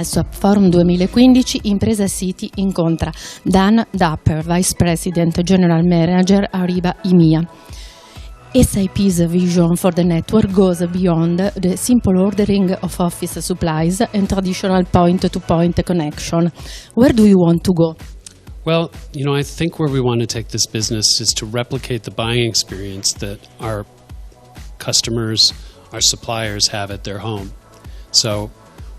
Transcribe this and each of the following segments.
Al SAP Forum 2015 Impresa City incontra Dapper Vice President, General Manager, Ariba EMEA. SAP's vision for the network goes beyond the simple ordering of office supplies and traditional point-to-point connection. Where do you want to go? Well, I think where we want to take this business is to replicate the buying experience that our customers, our suppliers have at their home. So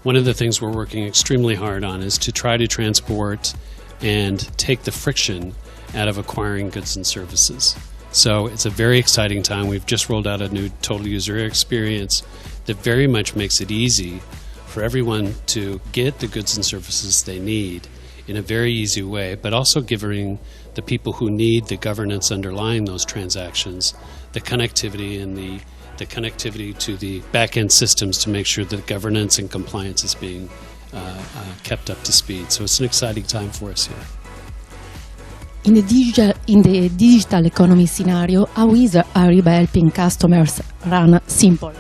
one of the things we're working extremely hard on is to try to transport and take the friction out of acquiring goods and services. So it's a very exciting time. We've just rolled out a new total user experience that very much makes it easy for everyone to get the goods and services they need in a very easy way, but also giving the people who need the governance underlying those transactions the connectivity and the connectivity to the back-end systems to make sure that governance and compliance is being kept up to speed. So it's an exciting time for us here. In the digital economy scenario, how is Ariba helping customers run simple?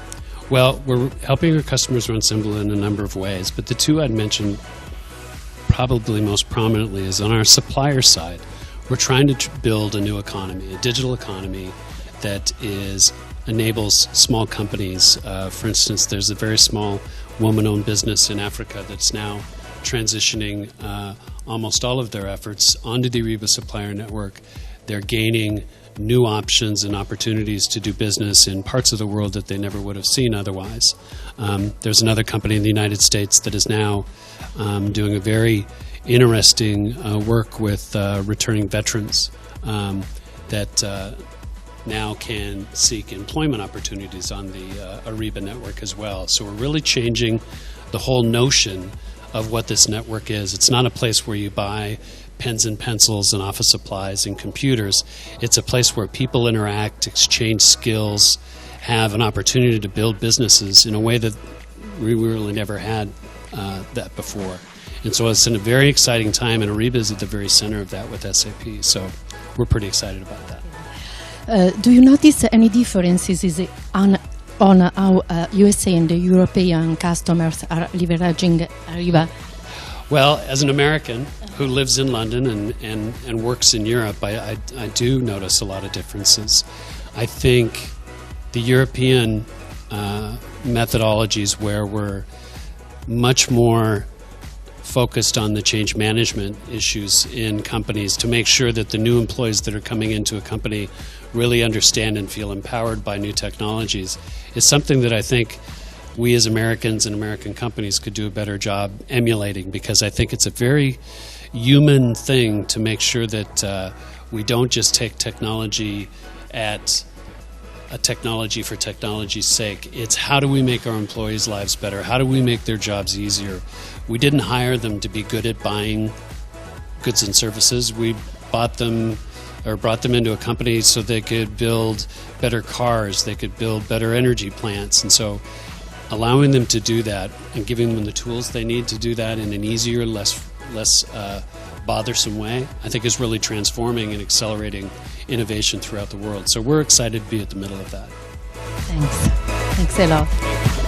Well, we're helping our customers run simple in a number of ways, but the two I'd mention probably most prominently is on our supplier side. We're trying to build a new economy, a digital economy that enables small companies. For instance, there's a very small woman-owned business in Africa that's now transitioning almost all of their efforts onto the Ariba supplier network. They're gaining new options and opportunities to do business in parts of the world that they never would have seen otherwise. There's another company in the United States that is now doing a very interesting work with returning veterans that now can seek employment opportunities on the Ariba network as well. So we're really changing the whole notion of what this network is. It's not a place where you buy pens and pencils and office supplies and computers. It's a place where people interact, exchange skills, have an opportunity to build businesses in a way that we really never had that before. And so it's in a very exciting time, and Ariba is at the very center of that with SAP. So we're pretty excited about that. Do you notice any differences on how USA and the European customers are leveraging Ariba? Well, as an American who lives in London and works in Europe, I do notice a lot of differences. I think the European methodologies where we're much more focused on the change management issues in companies to make sure that the new employees that are coming into a company really understand and feel empowered by new technologies is something that I think we as Americans and American companies could do a better job emulating, because I think it's a very human thing to make sure that we don't just take technology at a technology for technology's sake. It's how do we make our employees' lives better? How do we make their jobs easier? We didn't hire them to be good at buying goods and services. We bought them or brought them into a company so they could build better cars, they could build better energy plants. And so allowing them to do that and giving them the tools they need to do that in an easier, less bothersome way, I think is really transforming and accelerating innovation throughout the world. So we're excited to be at the middle of that. Thanks. Thanks a lot.